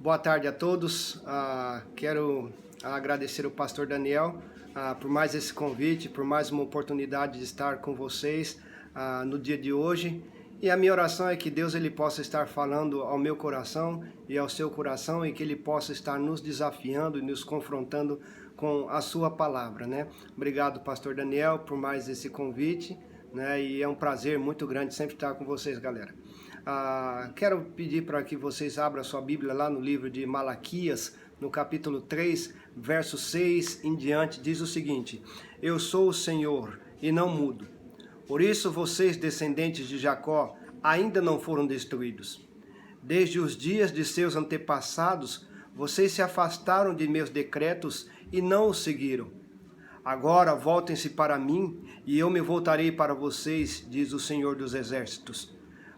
Boa tarde a todos. Quero agradecer ao pastor Daniel por mais esse convite, por mais uma oportunidade de estar com vocês no dia de hoje. E a minha oração é que Deus ele possa estar falando ao meu coração e ao seu coração e que ele possa estar nos desafiando e nos confrontando com a sua palavra, né? Obrigado, pastor Daniel, por mais esse convite, né? E é um prazer muito grande sempre estar com vocês, galera. Quero pedir para que vocês abram a sua Bíblia lá no livro de Malaquias, no capítulo 3, verso 6 em diante, diz o seguinte: Eu sou o Senhor e não mudo. Por isso vocês, descendentes de Jacó, ainda não foram destruídos. Desde os dias de seus antepassados, vocês se afastaram de meus decretos e não os seguiram. Agora voltem-se para mim e eu me voltarei para vocês, diz o Senhor dos Exércitos.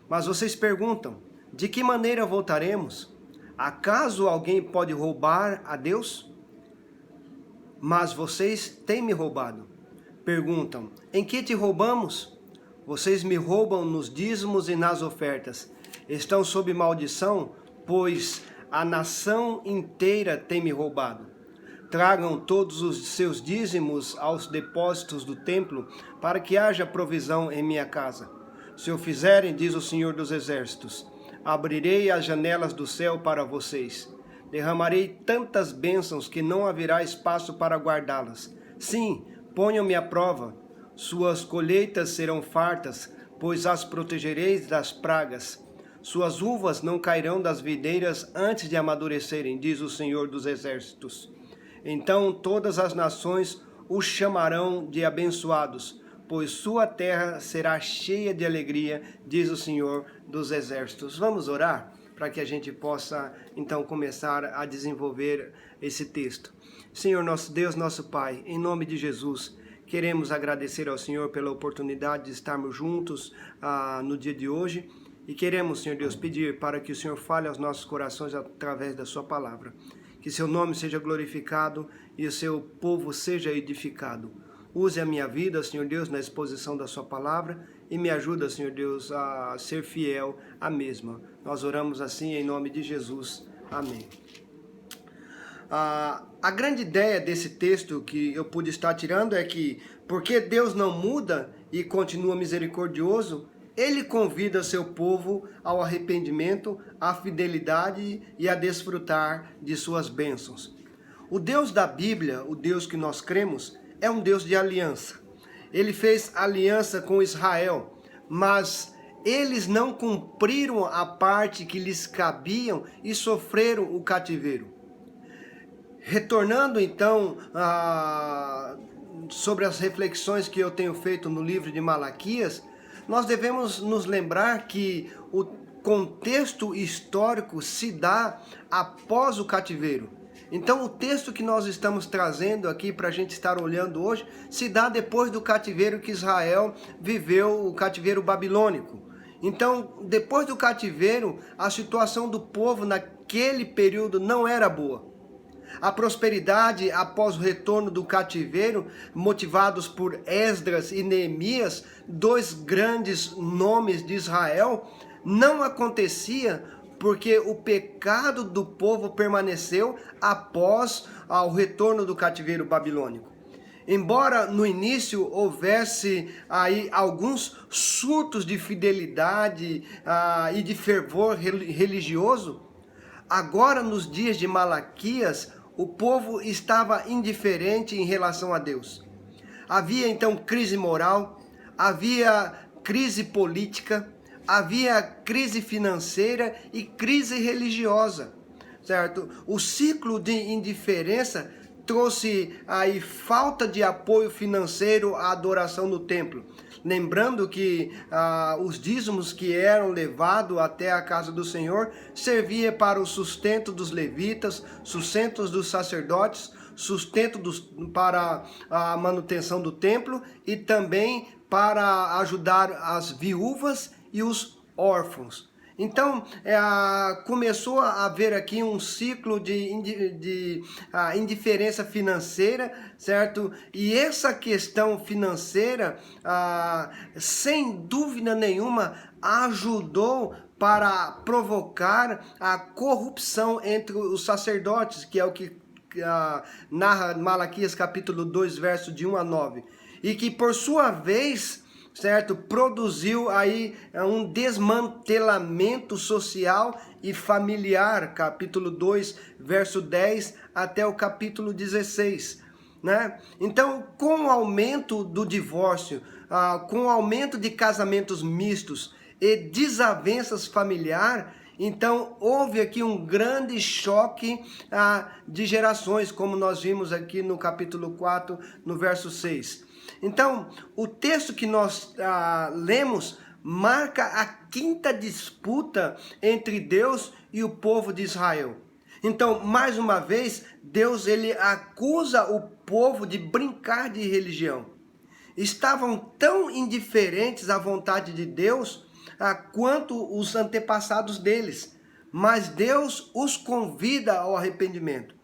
Mas vocês perguntam, de que maneira voltaremos? Acaso alguém pode roubar a Deus? Mas vocês têm me roubado. Perguntam, em que te roubamos? Vocês me roubam nos dízimos e nas ofertas. Estão sob maldição, pois a nação inteira tem me roubado. Tragam todos os seus dízimos aos depósitos do templo, para que haja provisão em minha casa. Se o fizerem, diz o Senhor dos Exércitos, abrirei as janelas do céu para vocês. Derramarei tantas bênçãos que não haverá espaço para guardá-las. Sim, ponham-me à prova. Suas colheitas serão fartas, pois as protegereis das pragas. Suas uvas não cairão das videiras antes de amadurecerem, diz o Senhor dos Exércitos. Então todas as nações os chamarão de abençoados, pois sua terra será cheia de alegria, diz o Senhor dos Exércitos. Vamos orar para que a gente possa, então, começar a desenvolver esse texto. Senhor, nosso Deus, nosso Pai, em nome de Jesus, queremos agradecer ao Senhor pela oportunidade de estarmos juntos no dia de hoje e queremos, Senhor Deus, pedir para que o Senhor fale aos nossos corações através da sua palavra. Que seu nome seja glorificado e o seu povo seja edificado. Use a minha vida, Senhor Deus, na exposição da sua palavra e me ajuda, Senhor Deus, a ser fiel à mesma. Nós oramos assim em nome de Jesus. Amém. A grande ideia desse texto que eu pude estar tirando é que, porque Deus não muda e continua misericordioso, Ele convida seu povo ao arrependimento, à fidelidade e a desfrutar de suas bênçãos. O Deus da Bíblia, o Deus que nós cremos, é um Deus de aliança. Ele fez aliança com Israel, mas eles não cumpriram a parte que lhes cabiam e sofreram o cativeiro. Retornando então sobre as reflexões que eu tenho feito no livro de Malaquias, nós devemos nos lembrar que o contexto histórico se dá após o cativeiro. Então o texto que nós estamos trazendo aqui para a gente estar olhando hoje se dá depois do cativeiro que Israel viveu, o cativeiro babilônico. Então, depois do cativeiro, a situação do povo naquele período não era boa. A prosperidade após o retorno do cativeiro, motivados por Esdras e Neemias, dois grandes nomes de Israel, não acontecia porque o pecado do povo permaneceu após o retorno do cativeiro babilônico. Embora no início houvesse aí alguns surtos de fidelidade e de fervor religioso, agora nos dias de Malaquias, o povo estava indiferente em relação a Deus. Havia então crise moral, havia crise política, havia crise financeira e crise religiosa, certo? O ciclo de indiferença trouxe aí falta de apoio financeiro à adoração no templo. Lembrando que os dízimos que eram levados até a casa do Senhor servia para o sustento dos levitas, sustento dos sacerdotes, sustento para a manutenção do templo e também para ajudar as viúvas e os órfãos. Então, começou a haver aqui um ciclo de indiferença financeira, certo? E essa questão financeira, sem dúvida nenhuma, ajudou para provocar a corrupção entre os sacerdotes, que é o que narra Malaquias capítulo 2, verso de 1 a 9. E que por sua vez, certo, produziu aí um desmantelamento social e familiar, capítulo 2, verso 10 até o capítulo 16. Né? Então, com o aumento do divórcio, com o aumento de casamentos mistos e desavenças familiares, então houve aqui um grande choque de gerações, como nós vimos aqui no capítulo 4, no verso 6. Então, o texto que nós lemos marca a quinta disputa entre Deus e o povo de Israel. Então, mais uma vez, Deus ele acusa o povo de brincar de religião. Estavam tão indiferentes à vontade de Deus quanto os antepassados deles, mas Deus os convida ao arrependimento.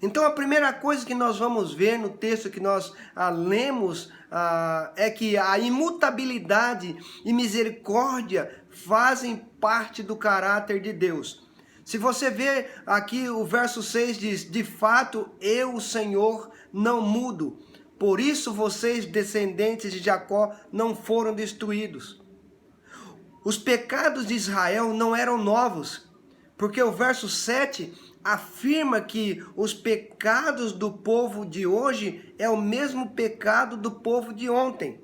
Então a primeira coisa que nós vamos ver no texto que nós lemos é que a imutabilidade e misericórdia fazem parte do caráter de Deus. Se você ver aqui o verso 6 diz: de fato eu, o Senhor, não mudo, por isso vocês, descendentes de Jacó, não foram destruídos. Os pecados de Israel não eram novos, porque o verso 7 afirma que os pecados do povo de hoje é o mesmo pecado do povo de ontem.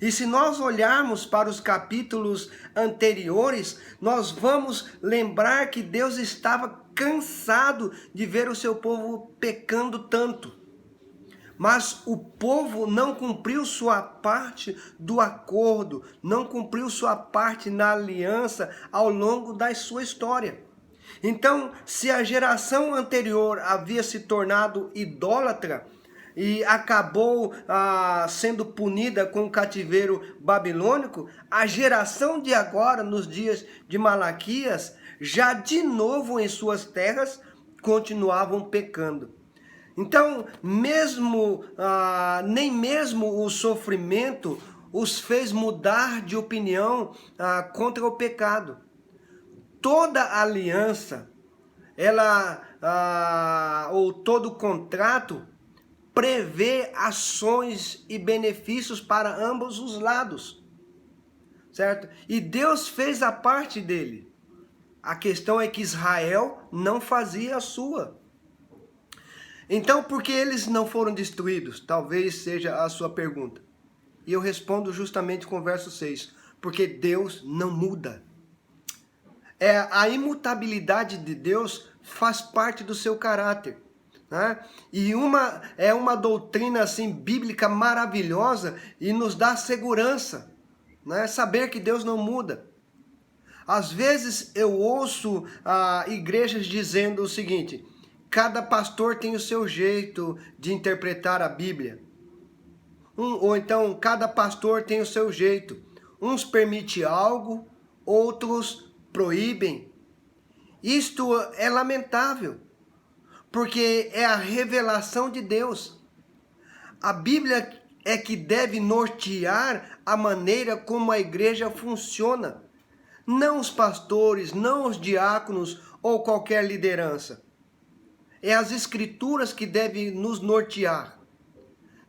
E se nós olharmos para os capítulos anteriores, nós vamos lembrar que Deus estava cansado de ver o seu povo pecando tanto. Mas o povo não cumpriu sua parte do acordo, não cumpriu sua parte na aliança ao longo da sua história. Então, se a geração anterior havia se tornado idólatra e acabou sendo punida com o cativeiro babilônico, a geração de agora, nos dias de Malaquias, já de novo em suas terras, continuavam pecando. Então, nem mesmo o sofrimento os fez mudar de opinião contra o pecado. Toda aliança, ou todo contrato, prevê ações e benefícios para ambos os lados, certo? E Deus fez a parte dele. A questão é que Israel não fazia a sua. Então, por que eles não foram destruídos? Talvez seja a sua pergunta. E eu respondo justamente com o verso 6. Porque Deus não muda. A imutabilidade de Deus faz parte do seu caráter. Né? E é uma doutrina assim, bíblica maravilhosa e nos dá segurança. Né? Saber que Deus não muda. Às vezes eu ouço igrejas dizendo o seguinte: cada pastor tem o seu jeito de interpretar a Bíblia. Ou então, cada pastor tem o seu jeito. Uns permitem algo, outros proíbem. Isto é lamentável, porque é a revelação de Deus. A Bíblia é que deve nortear a maneira como a igreja funciona. Não os pastores, não os diáconos ou qualquer liderança. É as Escrituras que devem nos nortear.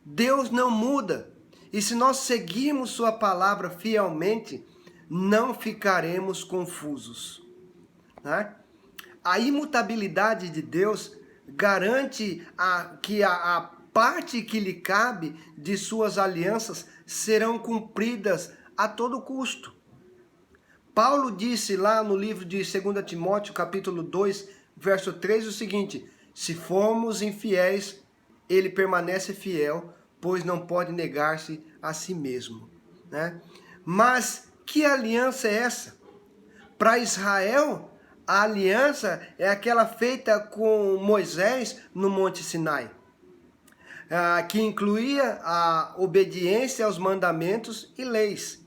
Deus não muda. E se nós seguirmos sua palavra fielmente, não ficaremos confusos. Né? A imutabilidade de Deus garante que a parte que lhe cabe de suas alianças serão cumpridas a todo custo. Paulo disse lá no livro de 2 Timóteo, capítulo 2, verso 3, o seguinte: se formos infiéis, ele permanece fiel, pois não pode negar-se a si mesmo. Né? Mas que aliança é essa? Para Israel, a aliança é aquela feita com Moisés no Monte Sinai, que incluía a obediência aos mandamentos e leis.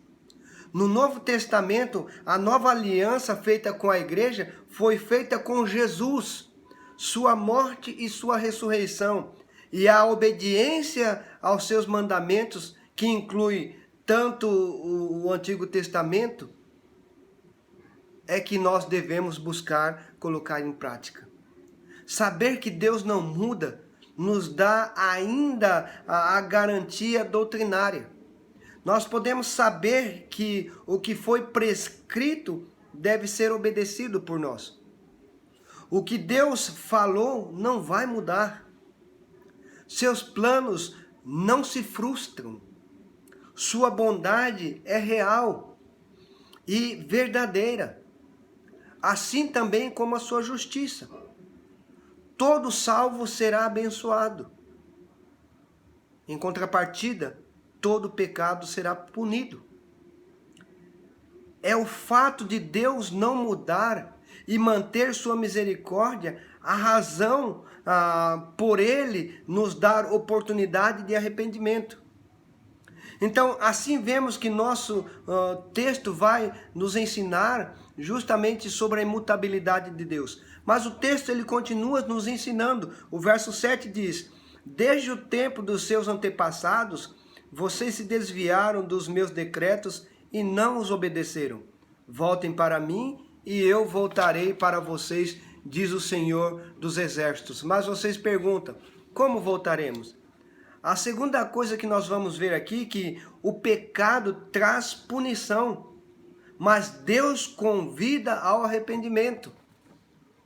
No Novo Testamento, a nova aliança feita com a igreja foi feita com Jesus, sua morte e sua ressurreição, e a obediência aos seus mandamentos, que inclui tanto o Antigo Testamento é que nós devemos buscar colocar em prática. Saber que Deus não muda nos dá ainda a garantia doutrinária. Nós podemos saber que o que foi prescrito deve ser obedecido por nós. O que Deus falou não vai mudar. Seus planos não se frustram. Sua bondade é real e verdadeira, assim também como a sua justiça. Todo salvo será abençoado. Em contrapartida, todo pecado será punido. É o fato de Deus não mudar e manter sua misericórdia a razão por Ele nos dar oportunidade de arrependimento. Então, assim vemos que nosso texto vai nos ensinar justamente sobre a imutabilidade de Deus. Mas o texto ele continua nos ensinando. O verso 7 diz: desde o tempo dos seus antepassados, vocês se desviaram dos meus decretos e não os obedeceram. Voltem para mim e eu voltarei para vocês, diz o Senhor dos Exércitos. Mas vocês perguntam, como voltaremos? A segunda coisa que nós vamos ver aqui é que o pecado traz punição, mas Deus convida ao arrependimento.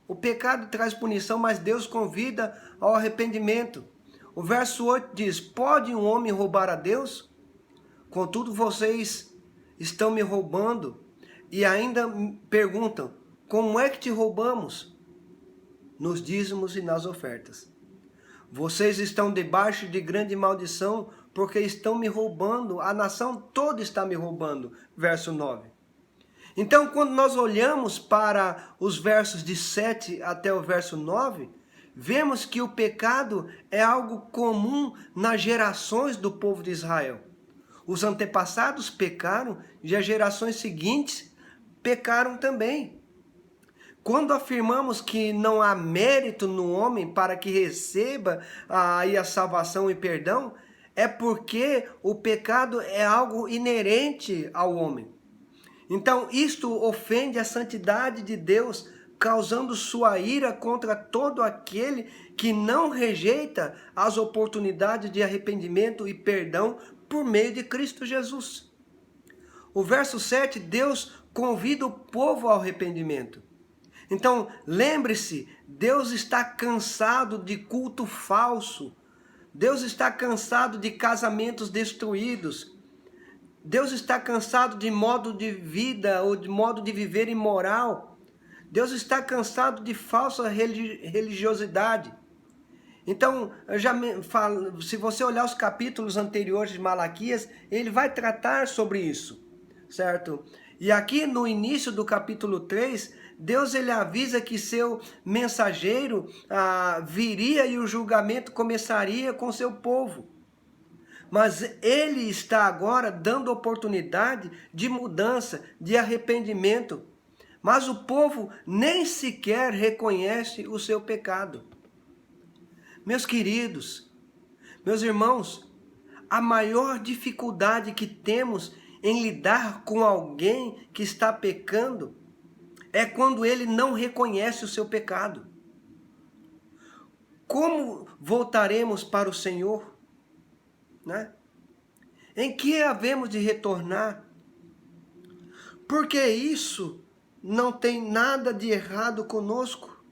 O pecado traz punição, mas Deus convida ao arrependimento. O verso 8 diz: pode um homem roubar a Deus? Contudo, vocês estão me roubando e ainda perguntam, como é que te roubamos? Nos dízimos e nas ofertas. Vocês estão debaixo de grande maldição, porque estão me roubando, a nação toda está me roubando. Verso 9. Então, quando nós olhamos para os versos de 7 até o verso 9, vemos que o pecado é algo comum nas gerações do povo de Israel. Os antepassados pecaram e as gerações seguintes pecaram também. Quando afirmamos que não há mérito no homem para que receba a salvação e perdão, é porque o pecado é algo inerente ao homem. Então, isto ofende a santidade de Deus, causando sua ira contra todo aquele que não rejeita as oportunidades de arrependimento e perdão por meio de Cristo Jesus. O verso 7, Deus convida o povo ao arrependimento. Então, lembre-se, Deus está cansado de culto falso. Deus está cansado de casamentos destruídos. Deus está cansado de modo de vida ou de modo de viver imoral. Deus está cansado de falsa religiosidade. Então, se você olhar os capítulos anteriores de Malaquias, ele vai tratar sobre isso, certo? E aqui no início do capítulo 3, Deus ele avisa que seu mensageiro viria e o julgamento começaria com seu povo. Mas ele está agora dando oportunidade de mudança, de arrependimento. Mas o povo nem sequer reconhece o seu pecado. Meus queridos, meus irmãos, a maior dificuldade que temos em lidar com alguém que está pecando é quando ele não reconhece o seu pecado. Como voltaremos para o Senhor? Né? Em que havemos de retornar? Porque isso não tem nada de errado conosco.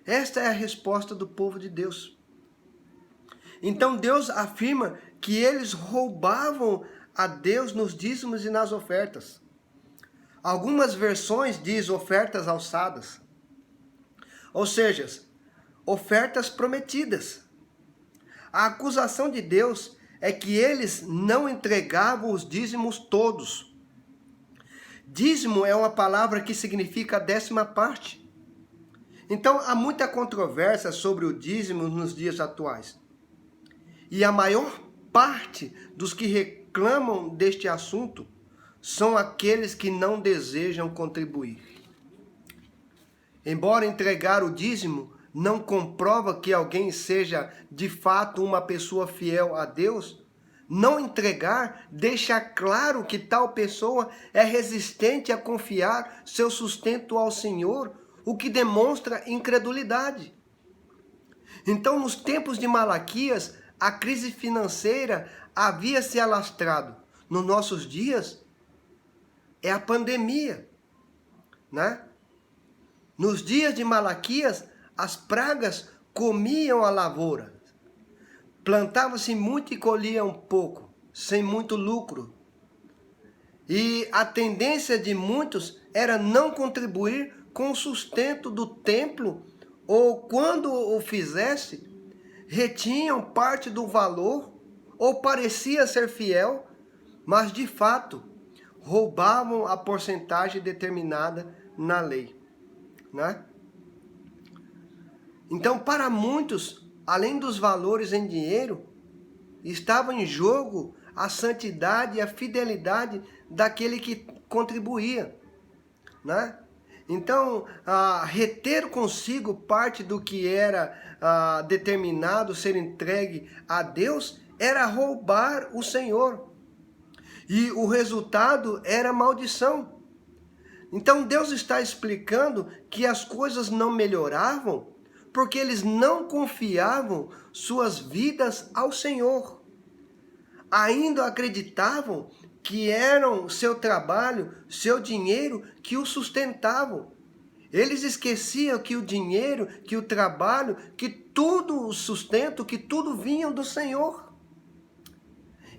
Esta é a resposta do povo de Deus. Então Deus afirma que eles roubavam a Deus nos dízimos e nas ofertas. Algumas versões diz ofertas alçadas. Ou seja, ofertas prometidas. A acusação de Deus é que eles não entregavam os dízimos todos. Dízimo é uma palavra que significa 10ª parte. Então há muita controvérsia sobre o dízimo nos dias atuais. E a maior parte dos que reclamam deste assunto são aqueles que não desejam contribuir. Embora entregar o dízimo não comprova que alguém seja de fato uma pessoa fiel a Deus, Não entregar deixa claro que tal pessoa é resistente a confiar seu sustento ao Senhor, o que demonstra incredulidade. Então, nos tempos de Malaquias, a crise financeira havia se alastrado. Nos nossos dias, é a pandemia, né? Nos dias de Malaquias, as pragas comiam a lavoura. Plantava-se muito e colhia um pouco, sem muito lucro. E a tendência de muitos era não contribuir com o sustento do templo, ou quando o fizesse, retinham parte do valor, ou parecia ser fiel, mas de fato roubavam a porcentagem determinada na lei, né? Então, para muitos, além dos valores em dinheiro, estava em jogo a santidade e a fidelidade daquele que contribuía, né? Então, reter consigo parte do que era determinado ser entregue a Deus era roubar o Senhor. E o resultado era maldição. Então Deus está explicando que as coisas não melhoravam porque eles não confiavam suas vidas ao Senhor. Ainda acreditavam que eram seu trabalho, seu dinheiro que o sustentavam. Eles esqueciam que o dinheiro, que o trabalho, que tudo o sustento, que tudo vinha do Senhor.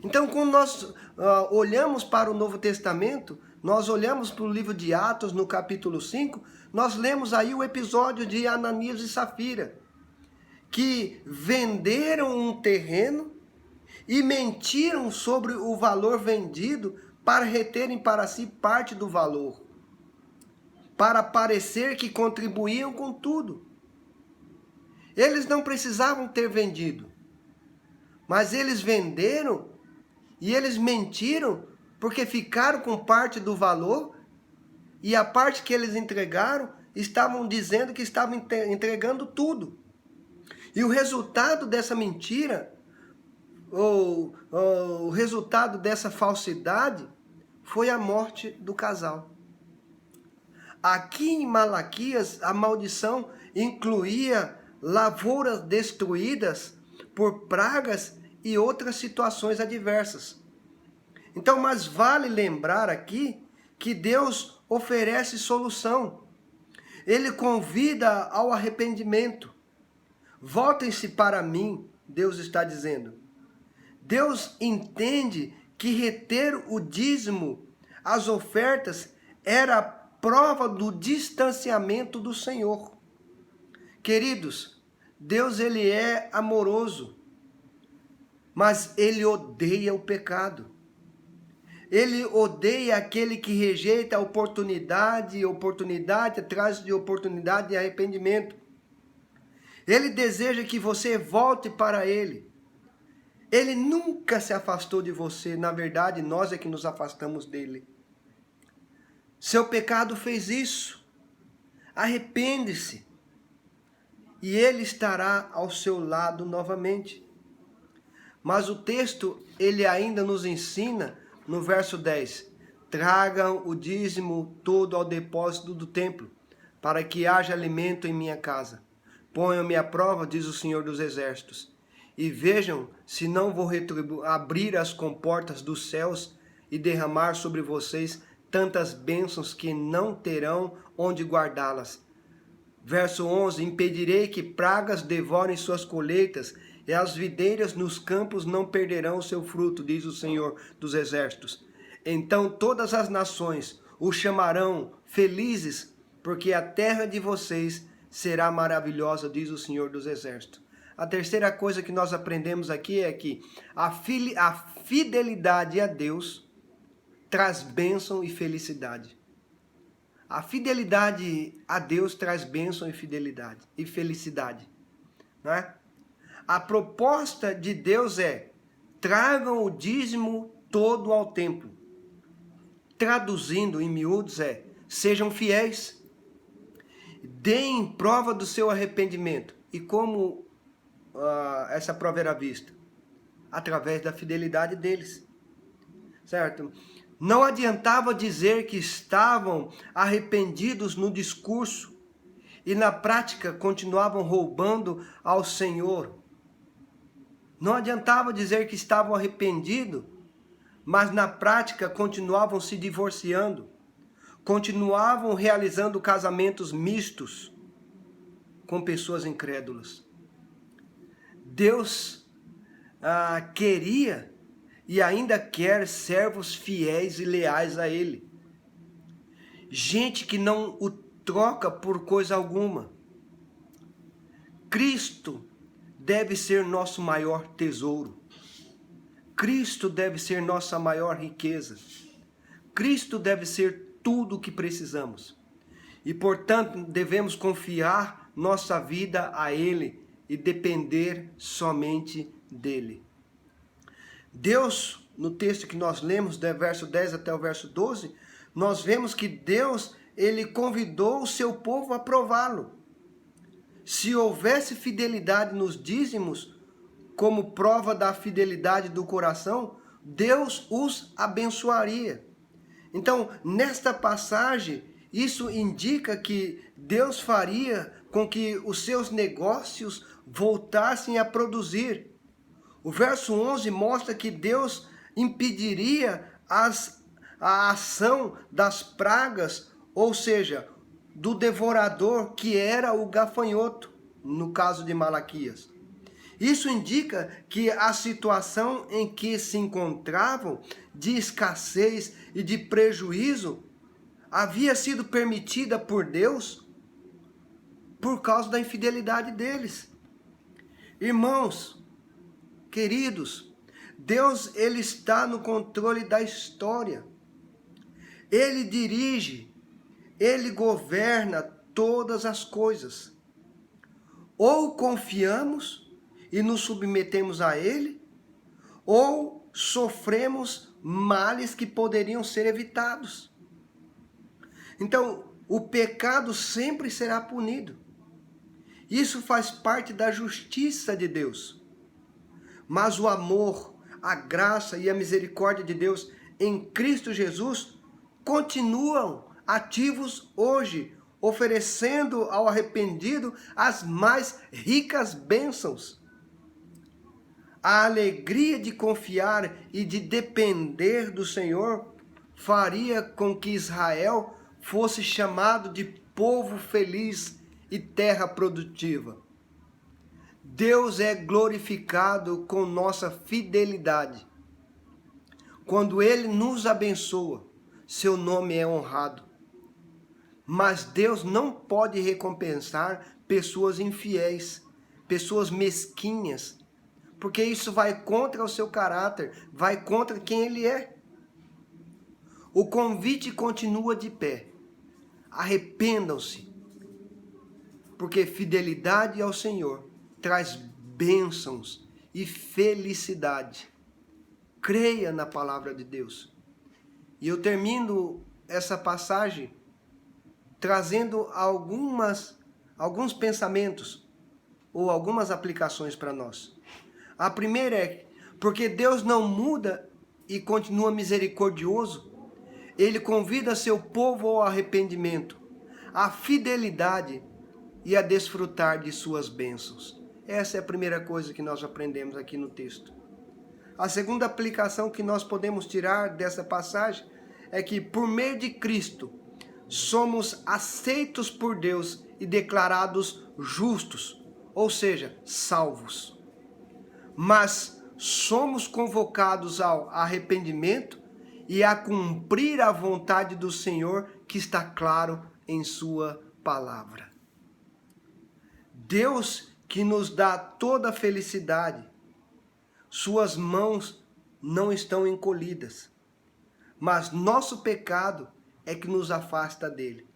Então, quando nós olhamos para o Novo Testamento, nós olhamos para o livro de Atos, no capítulo 5, nós lemos aí o episódio de Ananias e Safira, que venderam um terreno e mentiram sobre o valor vendido para reterem para si parte do valor, para parecer que contribuíam com tudo. Eles não precisavam ter vendido, mas eles venderam e eles mentiram porque ficaram com parte do valor e a parte que eles entregaram estavam dizendo que estavam entregando tudo. E o resultado dessa mentira, o resultado dessa falsidade, foi a morte do casal. Aqui em Malaquias, a maldição incluía lavouras destruídas por pragas e outras situações adversas. Então, mas vale lembrar aqui que Deus oferece solução. Ele convida ao arrependimento. Voltem-se para mim, Deus está dizendo. Deus entende que reter o dízimo, as ofertas, era prova do distanciamento do Senhor. Queridos, Deus ele é amoroso, mas ele odeia o pecado. Ele odeia aquele que rejeita a oportunidade atrás de oportunidade de arrependimento. Ele deseja que você volte para ele. Ele nunca se afastou de você, na verdade, nós é que nos afastamos dele. Seu pecado fez isso. Arrepende-se. E ele estará ao seu lado novamente. Mas o texto, ele ainda nos ensina, no verso 10, tragam o dízimo todo ao depósito do templo, para que haja alimento em minha casa. Ponham-me à prova, diz o Senhor dos Exércitos, e vejam se não vou abrir as comportas dos céus e derramar sobre vocês tantas bênçãos que não terão onde guardá-las. Verso 11, impedirei que pragas devorem suas colheitas, e as videiras nos campos não perderão o seu fruto, diz o Senhor dos Exércitos. Então todas as nações o chamarão felizes, porque a terra de vocês será maravilhosa, diz o Senhor dos Exércitos. A terceira coisa que nós aprendemos aqui é que a fidelidade a Deus traz bênção e felicidade. A fidelidade a Deus traz bênção e fidelidade e felicidade, né? A proposta de Deus é: tragam o dízimo todo ao templo. Traduzindo em miúdos sejam fiéis. Deem prova do seu arrependimento. E como essa prova era vista? através da fidelidade deles, certo? Não adiantava dizer que estavam arrependidos no discurso e na prática continuavam roubando ao Senhor. Não adiantava dizer que estavam arrependidos, mas na prática continuavam se divorciando, continuavam realizando casamentos mistos com pessoas incrédulas. Deus queria e ainda quer servos fiéis e leais a Ele. Gente que não o troca por coisa alguma. Cristo deve ser nosso maior tesouro. Cristo deve ser nossa maior riqueza. Cristo deve ser tudo o que precisamos. E, portanto, devemos confiar nossa vida a Ele e depender somente dEle. Deus, no texto que nós lemos, do verso 10 até o verso 12, nós vemos que Deus, Ele convidou o seu povo a prová-lo. Se houvesse fidelidade nos dízimos, como prova da fidelidade do coração, Deus os abençoaria. Então, nesta passagem, isso indica que Deus faria com que os seus negócios voltassem a produzir. O verso 11 mostra que Deus impediria a ação das pragas, ou seja, do devorador, que era o gafanhoto, no caso de Malaquias. Isso indica que a situação em que se encontravam, de escassez e de prejuízo, havia sido permitida por Deus por causa da infidelidade deles. Irmãos, queridos, Deus, Ele está no controle da história. Ele dirige, Ele governa todas as coisas. Ou confiamos e nos submetemos a Ele, ou sofremos males que poderiam ser evitados. Então, o pecado sempre será punido. Isso faz parte da justiça de Deus. Mas o amor, a graça e a misericórdia de Deus em Cristo Jesus continuam ativos hoje, oferecendo ao arrependido as mais ricas bênçãos. A alegria de confiar e de depender do Senhor faria com que Israel fosse chamado de povo feliz e terra produtiva. Deus é glorificado com nossa fidelidade. Quando Ele nos abençoa, seu nome é honrado. Mas Deus não pode recompensar pessoas infiéis, pessoas mesquinhas, porque isso vai contra o seu caráter, vai contra quem Ele é. O convite continua de pé. Arrependam-se, porque fidelidade ao Senhor traz bênçãos e felicidade. Creia na palavra de Deus. E eu termino essa passagem trazendo alguns pensamentos ou algumas aplicações para nós. A primeira é, porque Deus não muda e continua misericordioso, Ele convida seu povo ao arrependimento, à fidelidade e a desfrutar de suas bênçãos. Essa é a primeira coisa que nós aprendemos aqui no texto. A segunda aplicação que nós podemos tirar dessa passagem é que, por meio de Cristo, somos aceitos por Deus e declarados justos, ou seja, salvos. Mas somos convocados ao arrependimento e a cumprir a vontade do Senhor, que está claro em sua palavra. Deus, que nos dá toda a felicidade, suas mãos não estão encolhidas, mas nosso pecado é que nos afasta dele.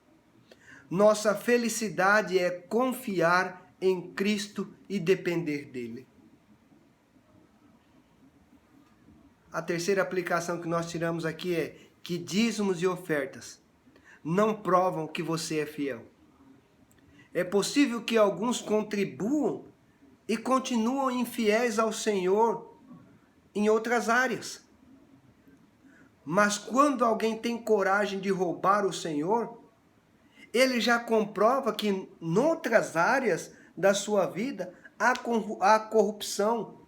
Nossa felicidade é confiar em Cristo e depender dele. A terceira aplicação que nós tiramos aqui é que dízimos e ofertas não provam que você é fiel. É possível que alguns contribuam e continuam infiéis ao Senhor em outras áreas. Mas quando alguém tem coragem de roubar o Senhor, ele já comprova que em outras áreas da sua vida há corrupção,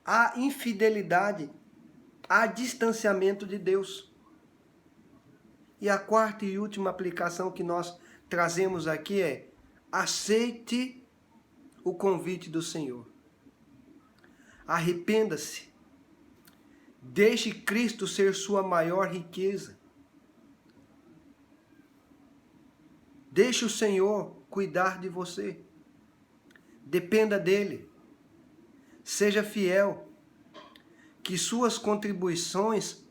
há infidelidade, há distanciamento de Deus. E a quarta e última aplicação que nós trazemos aqui é: aceite o convite do Senhor. Arrependa-se. Deixe Cristo ser sua maior riqueza. Deixe o Senhor cuidar de você. Dependa dele. Seja fiel. Que suas contribuições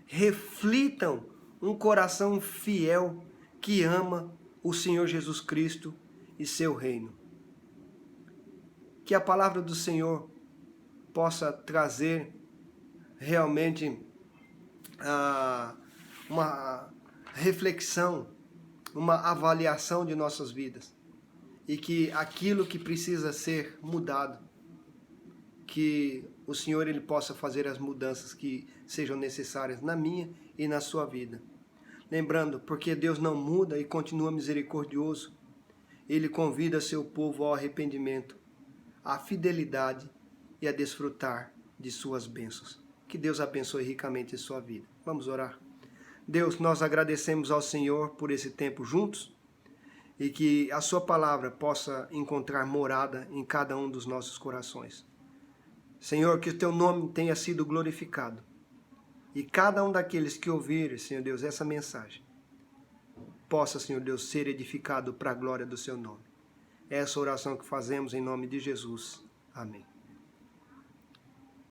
reflitam um coração fiel que ama o Senhor Jesus Cristo e seu reino. Que a palavra do Senhor possa trazer realmente uma reflexão, uma avaliação de nossas vidas. E que aquilo que precisa ser mudado, que o Senhor ele possa fazer as mudanças que sejam necessárias na minha e na sua vida. Lembrando, porque Deus não muda e continua misericordioso, Ele convida seu povo ao arrependimento, à fidelidade e a desfrutar de suas bênçãos. Que Deus abençoe ricamente a sua vida. Vamos orar. Deus, nós agradecemos ao Senhor por esse tempo juntos e que a sua palavra possa encontrar morada em cada um dos nossos corações. Senhor, que o teu nome tenha sido glorificado. E cada um daqueles que ouvirem, Senhor Deus, essa mensagem, possa, Senhor Deus, ser edificado para a glória do seu nome. É essa oração que fazemos em nome de Jesus. Amém.